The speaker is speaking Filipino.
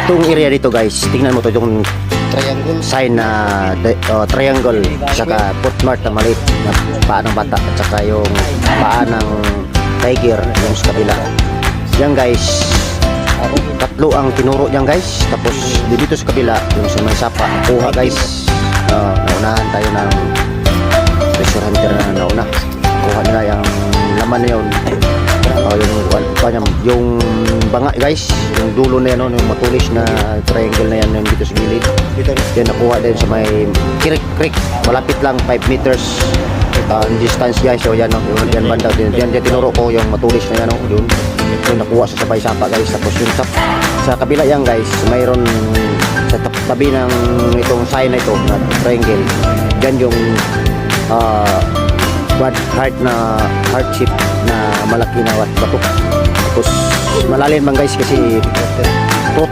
itong area dito guys, tingnan mo to yung Triangle. sign na triangle, saka footmark na maliit na paa ng bata, at saka yung paa ng tiger yung sa kabila. Yan guys, tatlo ang tinuro niyan guys. Tapos dito sa kabila yung sa may sapa kuha guys. Naunahan tayo ng treasure hunter na nauna, kuha nila yung laman na yun. Yung banga guys, yung dulo na yan, yung matulis na triangle na yan, yung dito sa gilid. Yan nakuha din sa may creek, malapit lang 5 meters distance guys. So yan, yan banda din, yan tinuro ko yung matulis na yan, yun nakuha sa sabay sapa guys. Tapos yung sa kabila yan guys, mayroon sa tabi ng itong sign na ito na triangle, yan yung heart shape na malaki na bato. Tapos malalim man guys kasi